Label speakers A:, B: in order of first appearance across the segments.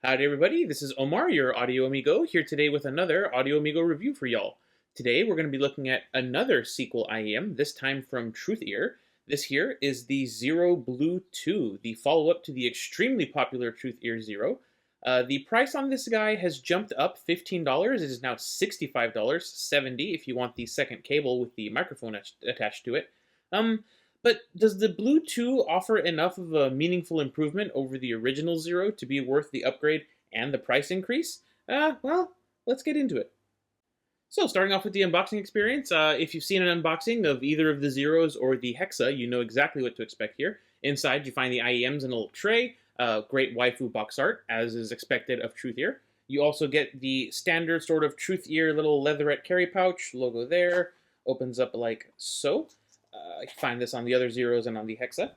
A: Howdy everybody, this is Omar, your Audio Amigo, here today with another Audio Amigo review for y'all. Today we're going to be looking at another sequel IEM, this time from Truthear. This here is the Zero Blue 2, the follow-up to the extremely popular Truthear Zero. The price on this guy has jumped up $15, it is now $65, $70 if you want the second cable with the microphone attached to it. But does the Blue 2 offer enough of a meaningful improvement over the original Zero to be worth the upgrade and the price increase? Well, let's get into it. So starting off with the unboxing experience, if you've seen an unboxing of either of the Zeros or the Hexa, you know exactly what to expect here. Inside you find the IEMs in a little tray, great waifu box art, as is expected of Truthear. You also get the standard sort of Truthear little leatherette carry pouch, logo there, opens up like so. You find this on the other Zeros and on the Hexa.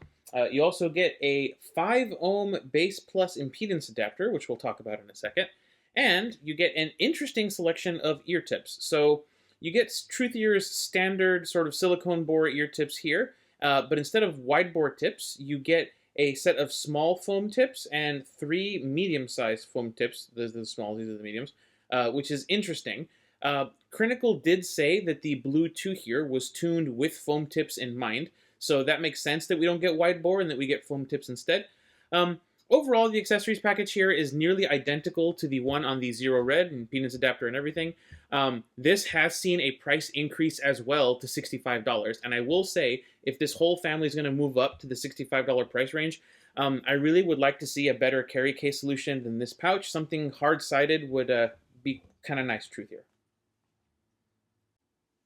A: You also get a 5 ohm base plus impedance adapter, which we'll talk about in a second. And you get an interesting selection of ear tips. So you get Truthear's standard sort of silicone bore ear tips here, but instead of wide bore tips, you get a set of small foam tips and 3 medium-sized foam tips. Those are the small, these are the mediums, which is interesting. Crinacle did say that the Blue 2 here was tuned with foam tips in mind, so that makes sense that we don't get wide bore and that we get foam tips instead. Overall, the accessories package here is nearly identical to the one on the Zero Red, impedance adapter and everything. This has seen a price increase as well to $65, and I will say, if this whole family is going to move up to the $65 price range, I really would like to see a better carry case solution than this pouch. Something hard-sided would be kind of nice, Truth here.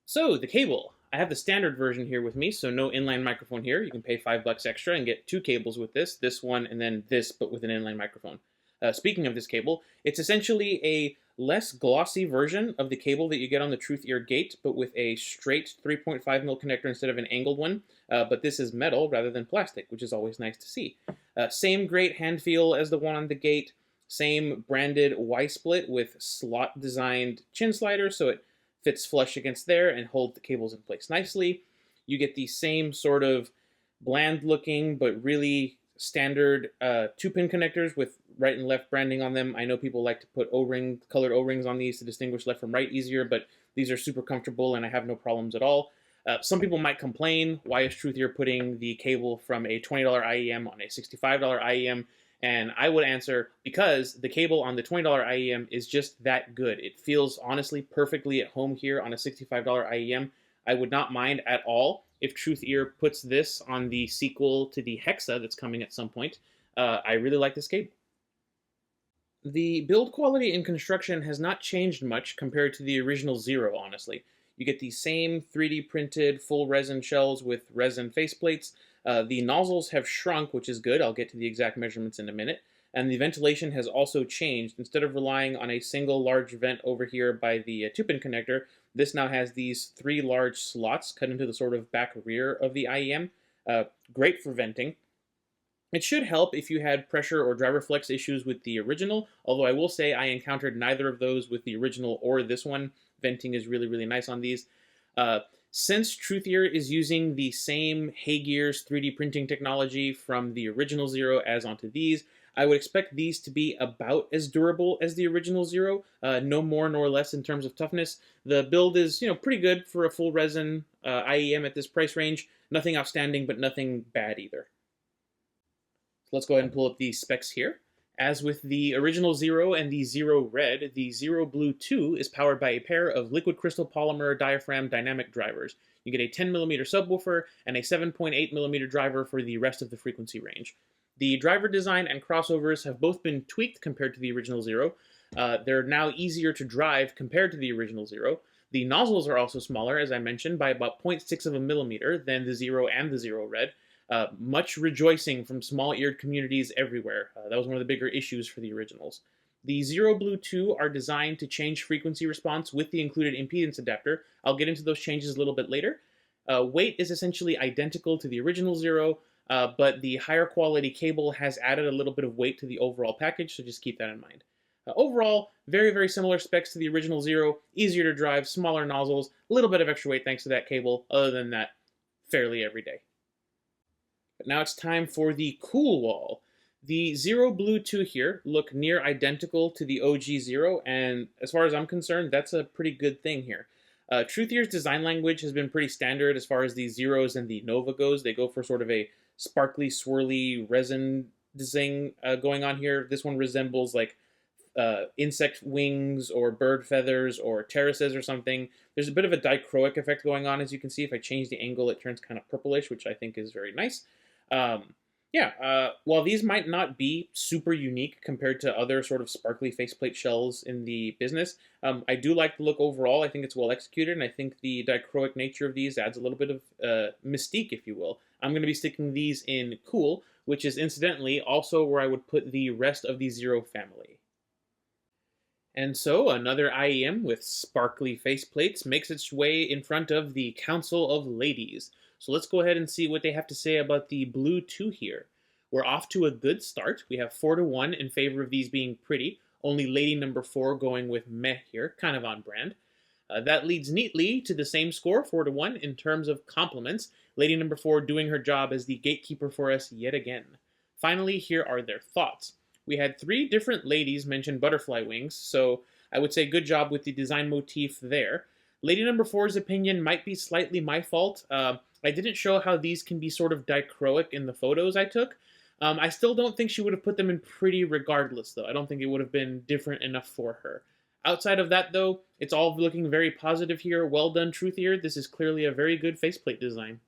A: So, the cable. I have the standard version here with me, so no inline microphone here. You can pay $5 extra and get 2 cables with this one, and then this, but with an inline microphone. Speaking of this cable, it's essentially a less glossy version of the cable that you get on the Truthear Gate, but with a straight 3.5mm connector instead of an angled one. But this is metal rather than plastic, which is always nice to see. Same great hand feel as the one on the Gate. Same branded Y-split with slot-designed chin slider, so it fits flush against there and hold the cables in place nicely. You get the same sort of bland-looking but really standard 2-pin connectors with right and left branding on them. I know people like to put colored O-rings on these to distinguish left from right easier, but these are super comfortable and I have no problems at all. Some people might complain, why is Truthear putting the cable from a $20 IEM on a $65 IEM? And I would answer, because the cable on the $20 IEM is just that good. It feels honestly perfectly at home here on a $65 IEM. I would not mind at all if Truthear puts this on the sequel to the Hexa that's coming at some point. I really like this cable. The build quality in construction has not changed much compared to the original Zero, honestly. You get the same 3D printed full resin shells with resin faceplates. The nozzles have shrunk, which is good. I'll get to the exact measurements in a minute. And the ventilation has also changed. Instead of relying on a single large vent over here by the 2-pin connector, this now has these 3 large slots cut into the sort of back rear of the IEM. Great for venting. It should help if you had pressure or driver flex issues with the original, although I will say I encountered neither of those with the original or this one. Venting is really, really nice on these. Since Truthear is using the same Haygears 3D printing technology from the original Zero as onto these, I would expect these to be about as durable as the original Zero, no more nor less in terms of toughness. The build is, pretty good for a full resin IEM at this price range. Nothing outstanding, but nothing bad either. So let's go ahead and pull up the specs here. As with the original Zero and the Zero Red, the Zero Blue 2 is powered by a pair of liquid crystal polymer diaphragm dynamic drivers. You get a 10mm subwoofer and a 7.8mm driver for the rest of the frequency range. The driver design and crossovers have both been tweaked compared to the original Zero. They're now easier to drive compared to the original Zero. The nozzles are also smaller, as I mentioned, by about 0.6 of a millimeter than the Zero and the Zero Red. Much rejoicing from small-eared communities everywhere. That was one of the bigger issues for the originals. The Zero Blue 2 are designed to change frequency response with the included impedance adapter. I'll get into those changes a little bit later. Weight is essentially identical to the original Zero, but the higher quality cable has added a little bit of weight to the overall package, so just keep that in mind. Overall, very, very similar specs to the original Zero. Easier to drive, smaller nozzles, a little bit of extra weight thanks to that cable. Other than that, fairly everyday. But now it's time for the cool wall. The Zero Blue 2 here look near identical to the OG Zero, and as far as I'm concerned, that's a pretty good thing here. Truthier's design language has been pretty standard as far as the Zeros and the Nova goes. They go for sort of a sparkly, swirly resin zing going on here. This one resembles like insect wings or bird feathers or terraces or something. There's a bit of a dichroic effect going on, as you can see. If I change the angle, it turns kind of purplish, which I think is very nice. While these might not be super unique compared to other sort of sparkly faceplate shells in the business, I do like the look overall. I think it's well executed, and I think the dichroic nature of these adds a little bit of mystique, if you will. I'm going to be sticking these in cool, which is incidentally also where I would put the rest of the Zero family. And so another IEM with sparkly faceplates makes its way in front of the Council of Ladies. So let's go ahead and see what they have to say about the Blue 2 here. We're off to a good start. We have 4-1 in favor of these being pretty. Only lady number 4 going with meh here, kind of on brand. That leads neatly to the same score, 4-1, in terms of compliments. Lady number 4 doing her job as the gatekeeper for us yet again. Finally, here are their thoughts. We had 3 different ladies mention butterfly wings, so I would say good job with the design motif there. Lady number 4's opinion might be slightly my fault. I didn't show how these can be sort of dichroic in the photos I took. I still don't think she would have put them in pretty regardless, though. I don't think it would have been different enough for her. Outside of that, though, it's all looking very positive here. Well done, Truthear. This is clearly a very good faceplate design.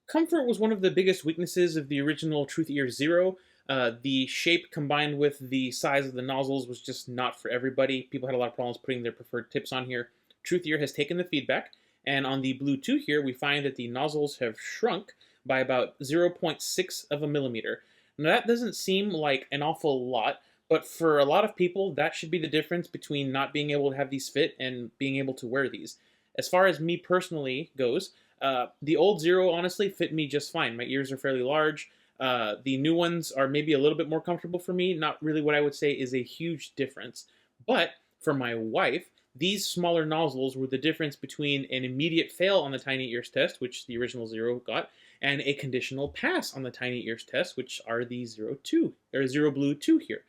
A: Comfort was one of the biggest weaknesses of the original Truthear Zero. The shape combined with the size of the nozzles was just not for everybody. People had a lot of problems putting their preferred tips on here. Truthear has taken the feedback, and on the Blue 2 here, we find that the nozzles have shrunk by about 0.6 of a millimeter. Now that doesn't seem like an awful lot, but for a lot of people, that should be the difference between not being able to have these fit and being able to wear these. As far as me personally goes, the old Zero honestly fit me just fine. My ears are fairly large. The new ones are maybe a little bit more comfortable for me. Not really what I would say is a huge difference. But for my wife, these smaller nozzles were the difference between an immediate fail on the tiny ears test, which the original Zero got, and a conditional pass on the tiny ears test, which are the Zero Blue 2 here.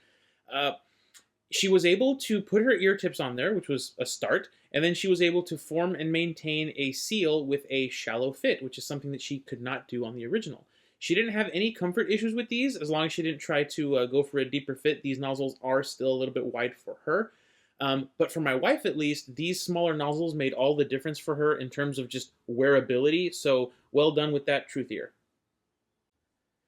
A: She was able to put her ear tips on there, which was a start, and then she was able to form and maintain a seal with a shallow fit, which is something that she could not do on the original. She didn't have any comfort issues with these, as long as she didn't try to go for a deeper fit. These nozzles are still a little bit wide for her. But for my wife, at least, these smaller nozzles made all the difference for her in terms of just wearability, so well done with that, Truthear.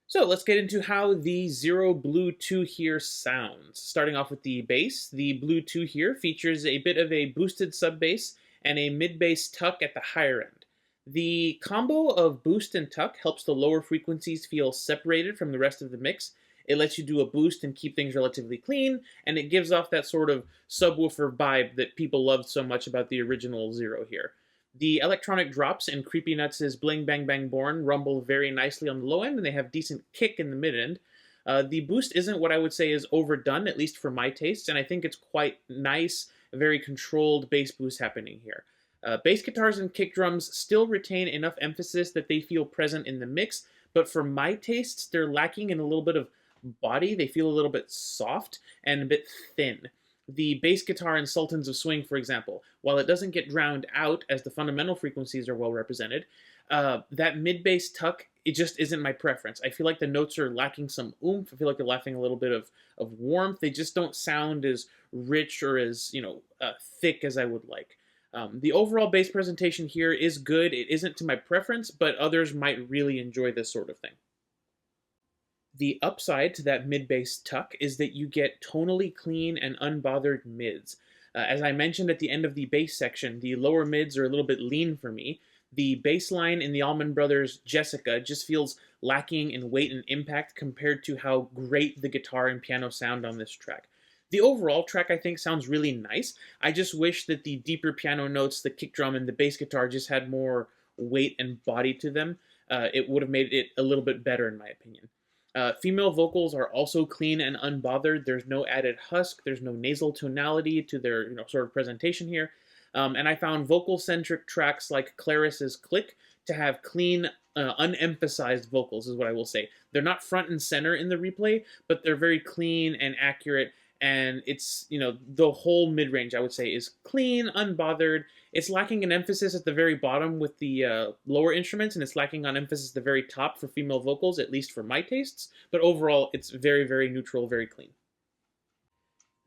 A: So let's get into how the Zero Blue 2 here sounds. Starting off with the bass, the Blue 2 here features a bit of a boosted sub-bass and a mid-bass tuck at the higher end. The combo of boost and tuck helps the lower frequencies feel separated from the rest of the mix. It lets you do a boost and keep things relatively clean, and it gives off that sort of subwoofer vibe that people loved so much about the original Zero here. The electronic drops in Creepy Nuts' Bling Bang Bang Born rumble very nicely on the low end, and they have decent kick in the mid end. The boost isn't what I would say is overdone, at least for my tastes, and I think it's quite nice, a very controlled bass boost happening here. Bass guitars and kick drums still retain enough emphasis that they feel present in the mix, but for my tastes, they're lacking in a little bit of body. They feel a little bit soft and a bit thin. The bass guitar in Sultans of Swing, for example, while it doesn't get drowned out as the fundamental frequencies are well represented, that mid-bass tuck, it just isn't my preference. I feel like the notes are lacking some oomph. I feel like they're lacking a little bit of warmth. They just don't sound as rich or as, thick as I would like. The overall bass presentation here is good. It isn't to my preference, but others might really enjoy this sort of thing. The upside to that mid-bass tuck is that you get tonally clean and unbothered mids. As I mentioned at the end of the bass section, the lower mids are a little bit lean for me. The bass line in the Allman Brothers' Jessica just feels lacking in weight and impact compared to how great the guitar and piano sound on this track. The overall track, I think, sounds really nice. I just wish that the deeper piano notes, the kick drum, and the bass guitar just had more weight and body to them. It would have made it a little bit better, in my opinion. Female vocals are also clean and unbothered. There's no added husk. There's no nasal tonality to their sort of presentation here. And I found vocal-centric tracks like Claris's Click to have clean, unemphasized vocals, is what I will say. They're not front and center in the replay, but they're very clean and accurate. And it's, the whole mid range, I would say, is clean, unbothered. It's lacking an emphasis at the very bottom with the lower instruments, and it's lacking on emphasis at the very top for female vocals, at least for my tastes. But overall, it's very, very neutral, very clean.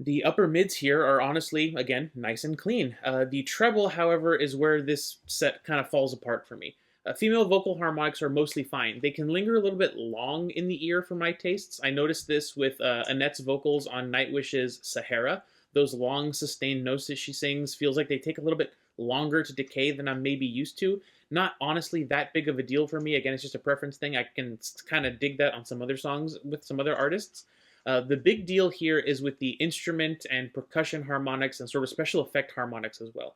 A: The upper mids here are honestly, again, nice and clean. The treble, however, is where this set kind of falls apart for me. Female vocal harmonics are mostly fine. They can linger a little bit long in the ear for my tastes. I noticed this with Annette's vocals on Nightwish's Sahara. Those long, sustained notes that she sings feels like they take a little bit longer to decay than I'm maybe used to. Not honestly that big of a deal for me. Again, it's just a preference thing. I can kind of dig that on some other songs with some other artists. The big deal here is with the instrument and percussion harmonics and sort of special effect harmonics as well.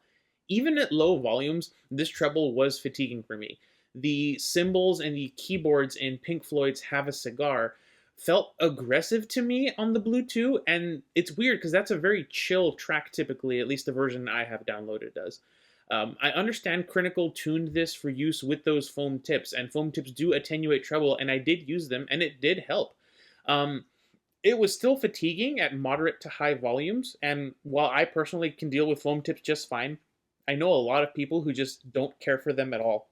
A: Even at low volumes, this treble was fatiguing for me. The cymbals and the keyboards in Pink Floyd's Have a Cigar felt aggressive to me on the Blue 2, and it's weird because that's a very chill track typically, at least the version I have downloaded does. I understand Crinacle tuned this for use with those foam tips, and foam tips do attenuate treble, and I did use them, and it did help. It was still fatiguing at moderate to high volumes, and while I personally can deal with foam tips just fine, I know a lot of people who just don't care for them at all.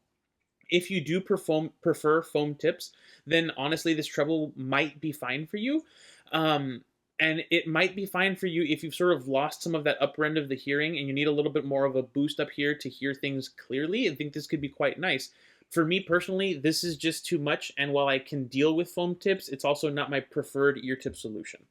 A: If you do prefer foam tips, then honestly this treble might be fine for you. And it might be fine for you if you've sort of lost some of that upper end of the hearing and you need a little bit more of a boost up here to hear things clearly. I think this could be quite nice. For me personally, this is just too much, and while I can deal with foam tips, it's also not my preferred ear tip solution.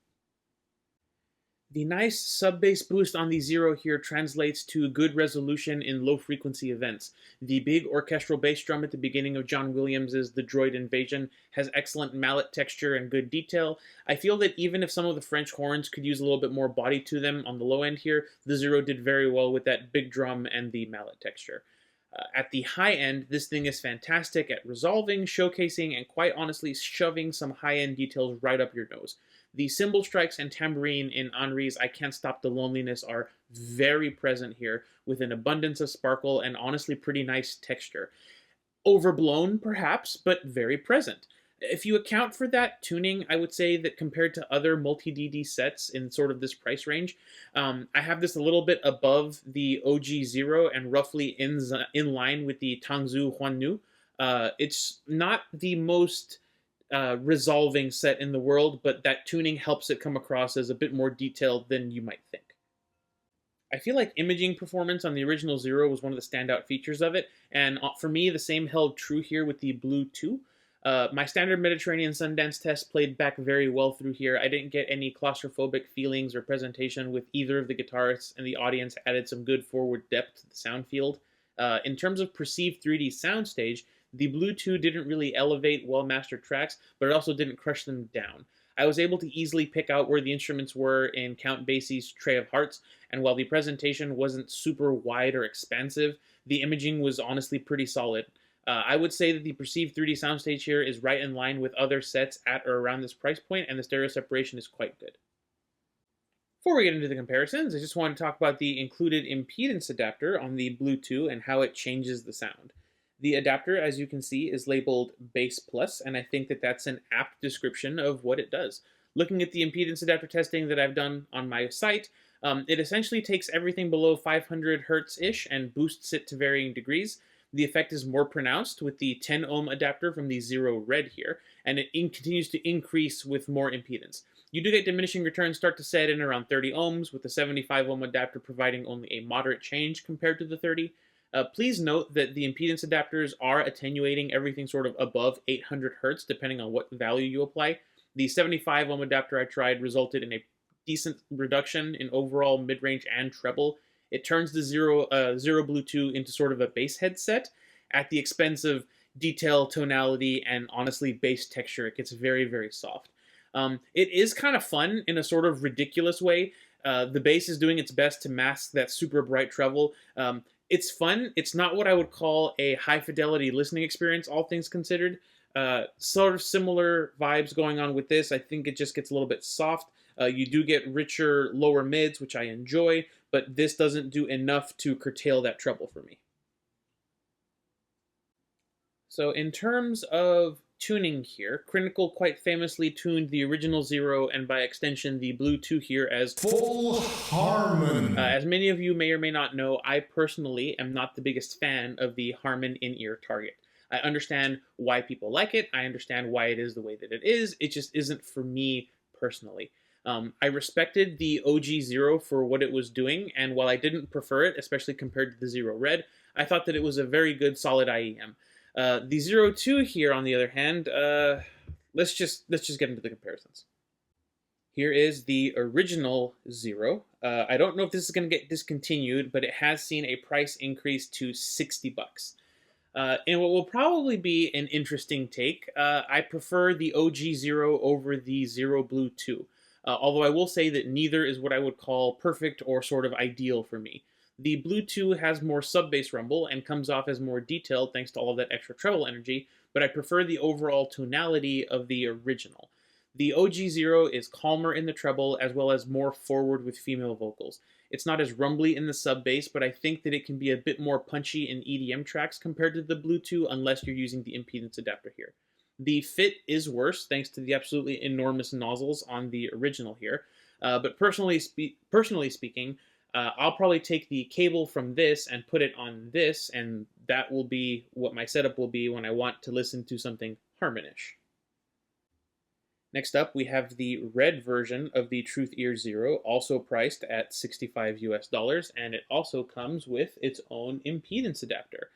A: The nice sub-bass boost on the Zero here translates to good resolution in low-frequency events. The big orchestral bass drum at the beginning of John Williams' The Droid Invasion has excellent mallet texture and good detail. I feel that even if some of the French horns could use a little bit more body to them on the low end here, the Zero did very well with that big drum and the mallet texture. At the high end, this thing is fantastic at resolving, showcasing, and quite honestly shoving some high-end details right up your nose. The cymbal strikes and tambourine in Henri's I Can't Stop the Loneliness are very present here, with an abundance of sparkle and honestly pretty nice texture. Overblown, perhaps, but very present. If you account for that tuning, I would say that compared to other multi-DD sets in sort of this price range, I have this a little bit above the OG Zero and roughly in line with the Tangzu Huannu. It's not the most resolving set in the world, but that tuning helps it come across as a bit more detailed than you might think. I feel like imaging performance on the original Zero was one of the standout features of it, and for me, the same held true here with the Blue 2. My standard Mediterranean Sundance test played back very well through here. I didn't get any claustrophobic feelings or presentation with either of the guitarists, and the audience added some good forward depth to the sound field. In terms of perceived 3D soundstage, the Blue 2 didn't really elevate well-mastered tracks, but it also didn't crush them down. I was able to easily pick out where the instruments were in Count Basie's Tray of Hearts, and while the presentation wasn't super wide or expansive, the imaging was honestly pretty solid. I would say that the perceived 3D soundstage here is right in line with other sets at or around this price point, and the stereo separation is quite good. Before we get into the comparisons, I just want to talk about the included impedance adapter on the Blue 2 and how it changes the sound. The adapter, as you can see, is labeled Bass Plus, and I think that that's an apt description of what it does. Looking at the impedance adapter testing that I've done on my site, it essentially takes everything below 500 Hz-ish and boosts it to varying degrees. The effect is more pronounced with the 10 ohm adapter from the Zero Red here, and it continues to increase with more impedance. You do get diminishing returns start to set in around 30 ohms, with the 75 ohm adapter providing only a moderate change compared to the 30. Please note that the impedance adapters are attenuating everything sort of above 800 Hz, depending on what value you apply. The 75 ohm adapter I tried resulted in a decent reduction in overall mid-range and treble. It turns the Zero Blue 2 into sort of a bass headset at the expense of detail, tonality, and honestly bass texture. It gets very, very soft. It is kind of fun in a sort of ridiculous way. The bass is doing its best to mask that super bright treble. It's fun. It's not what I would call a high-fidelity listening experience, all things considered. Sort of similar vibes going on with this. I think it just gets a little bit soft. You do get richer lower mids, which I enjoy, but this doesn't do enough to curtail that treble for me. So in terms of tuning here, Crinacle quite famously tuned the original Zero and by extension the Blue 2 here as
B: full Harmon.
A: As many of you may or may not know, I personally am not the biggest fan of the Harman in-ear target. I understand why people like it. I understand why it is the way that it is. It just isn't for me personally. I respected the OG Zero for what it was doing, and while I didn't prefer it, especially compared to the Zero Red, I thought that it was a very good, solid IEM. The Zero 2 here, on the other hand, let's just get into the comparisons. Here is the original Zero. I don't know if this is going to get discontinued, but it has seen a price increase to $60. And what will probably be an interesting take, I prefer the OG Zero over the Zero Blue 2. Although I will say that neither is what I would call perfect or sort of ideal for me. The Blue 2 has more sub-bass rumble and comes off as more detailed thanks to all of that extra treble energy, but I prefer the overall tonality of the original. The OG Zero is calmer in the treble as well as more forward with female vocals. It's not as rumbly in the sub-bass, but I think that it can be a bit more punchy in EDM tracks compared to the Blue 2 unless you're using the impedance adapter here. The fit is worse thanks to the absolutely enormous nozzles on the original here, but personally speaking, I'll probably take the cable from this and put it on this, and that will be what my setup will be when I want to listen to something Harmonish. Next up, we have the red version of the Truthear Zero, also priced at $65 US, and it also comes with its own impedance adapter.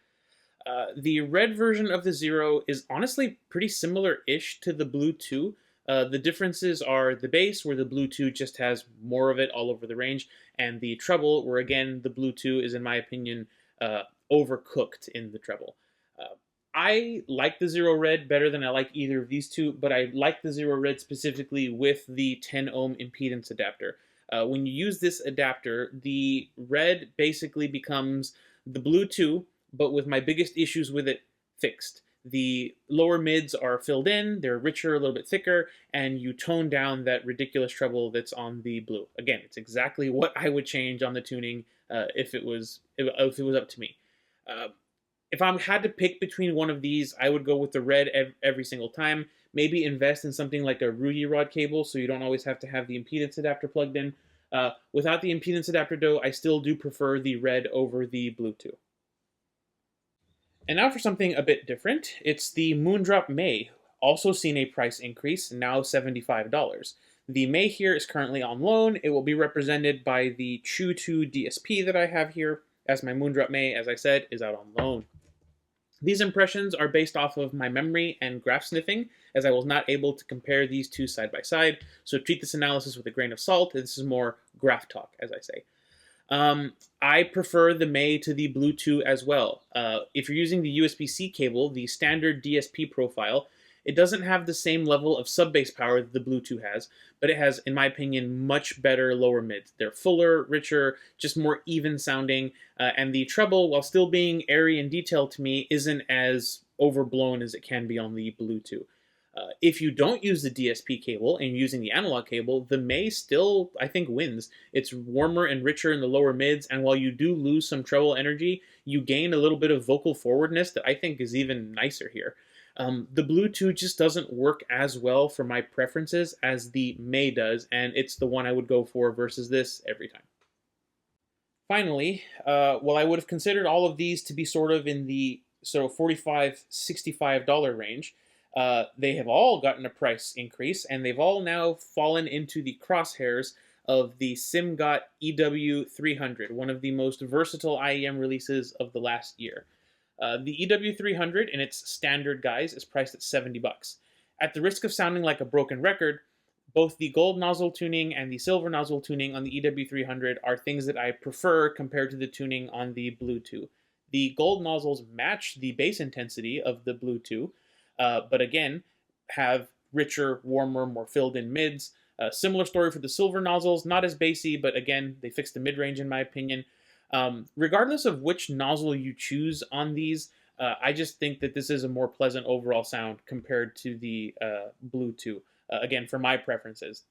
A: The red version of the Zero is honestly pretty similar-ish to the Blue 2. The differences are the bass, where the Blue 2 just has more of it all over the range, and the treble, where again, the Blue 2 is, in my opinion, overcooked in the treble. I like the Zero Red better than I like either of these two, but I like the Zero Red specifically with the 10 ohm impedance adapter. When you use this adapter, the red basically becomes the Blue 2, but with my biggest issues with it fixed. The lower mids are filled in, they're richer, a little bit thicker, and you tone down that ridiculous treble that's on the Blue. Again, it's exactly what I would change on the tuning if it was up to me. If I had to pick between one of these, I would go with the red every single time. Maybe invest in something like a Rudy Rod cable so you don't always have to have the impedance adapter plugged in. Without the impedance adapter, though, I still do prefer the red over the Blue 2. And now for something a bit different. It's the Moondrop May, also seen a price increase, now $75. The May here is currently on loan. It will be represented by the Chew 2 DSP that I have here, as my Moondrop May, as I said, is out on loan. These impressions are based off of my memory and graph sniffing, as I was not able to compare these two side by side, so treat this analysis with a grain of salt. This is more graph talk, as I say. I prefer the May to the Blue 2 as well. If you're using the USB C cable, the standard DSP profile, it doesn't have the same level of sub-bass power that the Blue 2 has, but it has, in my opinion, much better lower mids. They're fuller, richer, just more even sounding, and the treble, while still being airy and detailed to me, isn't as overblown as it can be on the Blue 2. If you don't use the DSP cable and you're using the analog cable, the May still, I think, wins. It's warmer and richer in the lower mids, and while you do lose some treble energy, you gain a little bit of vocal forwardness that I think is even nicer here. The Blue 2 just doesn't work as well for my preferences as the May does, and it's the one I would go for versus this every time. Finally, while I would have considered all of these to be sort of in the $45, $65 range, they have all gotten a price increase, and they've all now fallen into the crosshairs of the Simgot EW300, one of the most versatile IEM releases of the last year. The EW300 in its standard guise is priced at $70. At the risk of sounding like a broken record, both the gold nozzle tuning and the silver nozzle tuning on the EW300 are things that I prefer compared to the tuning on the Blue 2. The gold nozzles match the bass intensity of the Blue 2, but again, have richer, warmer, more filled-in mids. Similar story for the silver nozzles, not as bassy, but again, they fix the mid-range in my opinion. Regardless of which nozzle you choose on these, I just think that this is a more pleasant overall sound compared to the Blue 2. Again, for my preferences,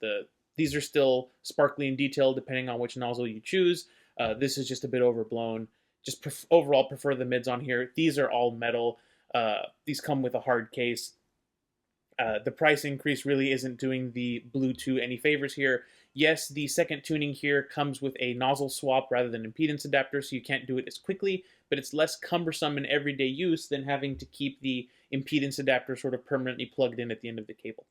A: these are still sparkly and detailed depending on which nozzle you choose. This is just a bit overblown. Just overall prefer the mids on here. These are all metal. These come with a hard case. The price increase really isn't doing the Bluetooth any favors here. Yes, the second tuning here comes with a nozzle swap rather than impedance adapter, so you can't do it as quickly, but it's less cumbersome in everyday use than having to keep the impedance adapter sort of permanently plugged in at the end of the cable.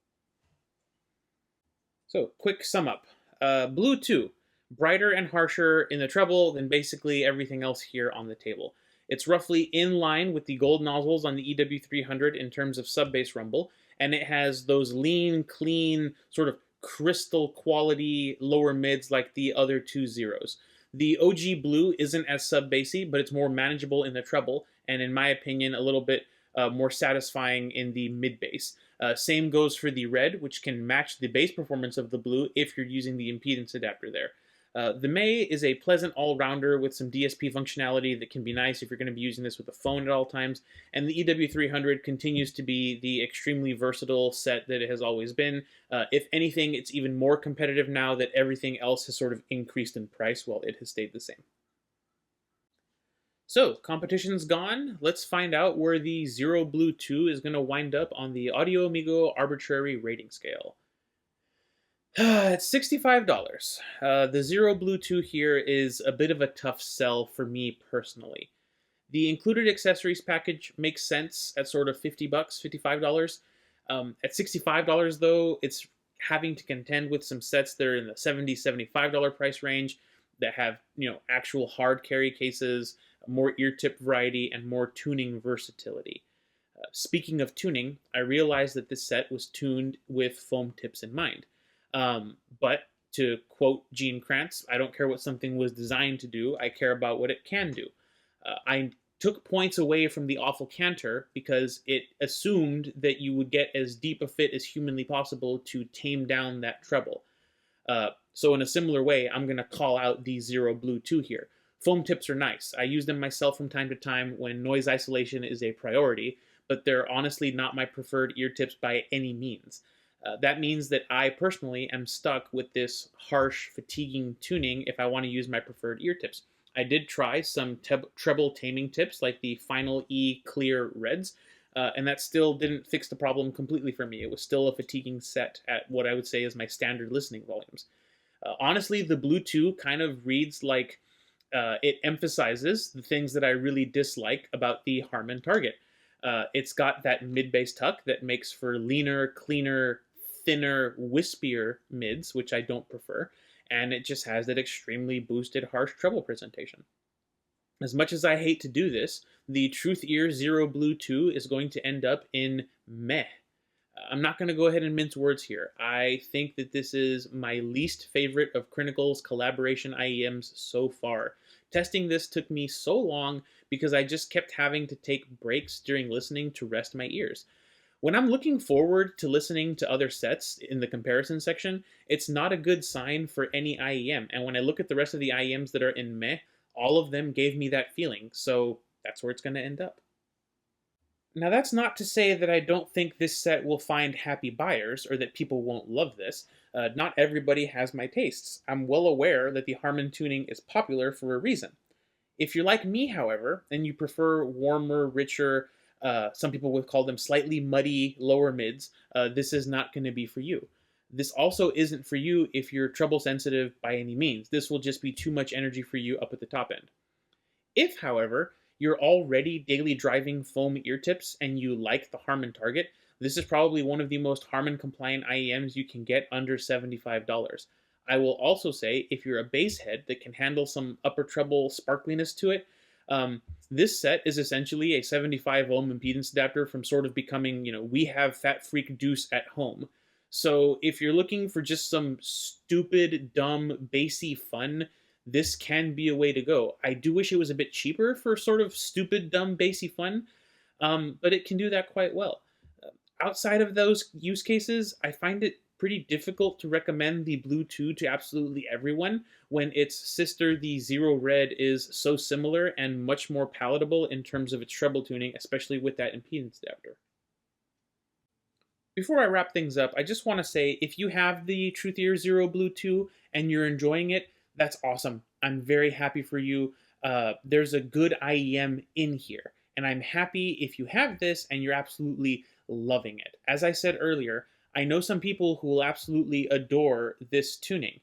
A: So, quick sum up. Bluetooth, brighter and harsher in the treble than basically everything else here on the table. It's roughly in line with the gold nozzles on the EW300 in terms of sub-bass rumble, and it has those lean, clean, sort of crystal quality lower mids like the other two Zeros. The OG Blue isn't as sub-bassy, but it's more manageable in the treble, and in my opinion, a little bit more satisfying in the mid-bass. Same goes for the Red, which can match the bass performance of the Blue if you're using the impedance adapter there. The May is a pleasant all-rounder with some DSP functionality that can be nice if you're going to be using this with a phone at all times, and the EW300 continues to be the extremely versatile set that it has always been. If anything, it's even more competitive now that everything else has sort of increased in price while it has stayed the same. So, competition's gone. Let's find out where the Zero Blue 2 is going to wind up on the Audio Amigo Arbitrary rating scale. It's $65. The Zero Blue 2 here is a bit of a tough sell for me personally. The included accessories package makes sense at sort of $50, $55. At $65 though, it's having to contend with some sets that are in the $70, $75 price range that have, actual hard carry cases, more ear tip variety, and more tuning versatility. Speaking of tuning, I realized that this set was tuned with foam tips in mind. But to quote Gene Kranz, I don't care what something was designed to do, I care about what it can do. I took points away from the awful canter because it assumed that you would get as deep a fit as humanly possible to tame down that treble. So in a similar way, I'm going to call out the Zero Blue 2 here. Foam tips are nice. I use them myself from time to time when noise isolation is a priority, but they're honestly not my preferred ear tips by any means. That means that I personally am stuck with this harsh, fatiguing tuning if I want to use my preferred ear tips. I did try some treble taming tips like the Final E Clear Reds, and that still didn't fix the problem completely for me. It was still a fatiguing set at what I would say is my standard listening volumes. Honestly, the Blue 2 kind of reads like it emphasizes the things that I really dislike about the Harman Target. It's got that mid-bass tuck that makes for leaner, cleaner, thinner, wispier mids, which I don't prefer, and it just has that extremely boosted, harsh treble presentation. As much as I hate to do this, the Truthear Zero Blue 2 is going to end up in meh. I'm not going to go ahead and mince words here. I think that this is my least favorite of Crinacle's collaboration IEMs so far. Testing this took me so long because I just kept having to take breaks during listening to rest my ears. When I'm looking forward to listening to other sets in the comparison section, it's not a good sign for any IEM. And when I look at the rest of the IEMs that are in meh, all of them gave me that feeling. So that's where it's going to end up. Now that's not to say that I don't think this set will find happy buyers or that people won't love this. Not everybody has my tastes. I'm well aware that the Harman tuning is popular for a reason. If you're like me, however, and you prefer warmer, richer, some people would call them slightly muddy lower mids, this is not going to be for you. This also isn't for you if you're treble sensitive by any means. This will just be too much energy for you up at the top end. If, however, you're already daily driving foam ear tips and you like the Harman Target, this is probably one of the most Harman compliant IEMs you can get under $75. I will also say, if you're a bass head that can handle some upper treble sparkliness to it, this set is essentially a 75 ohm impedance adapter from sort of becoming, we have Fat Freak Deuce at home. So if you're looking for just some stupid, dumb, bassy fun, this can be a way to go. I do wish it was a bit cheaper for sort of stupid, dumb, bassy fun, but it can do that quite well. Outside of those use cases, I find it pretty difficult to recommend the Blue 2 to absolutely everyone when its sister, the Zero Red, is so similar and much more palatable in terms of its treble tuning, especially with that impedance adapter. Before I wrap things up, I just want to say if you have the Truthear Zero Blue 2 and you're enjoying it, that's awesome. I'm very happy for you. There's a good IEM in here. And I'm happy if you have this and you're absolutely loving it. As I said earlier, I know some people who will absolutely adore this tuning.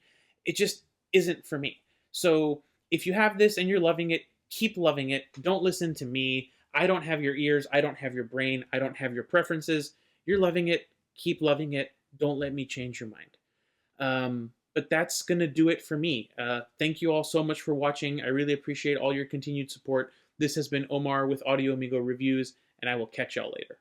A: It just isn't for me. So if you have this and you're loving it, keep loving it. Don't listen to me. I don't have your ears. I don't have your brain. I don't have your preferences. You're loving it. Keep loving it. Don't let me change your mind. But that's going to do it for me. Thank you all so much for watching. I really appreciate all your continued support. This has been Omar with Audio Amigo Reviews, and I will catch y'all later.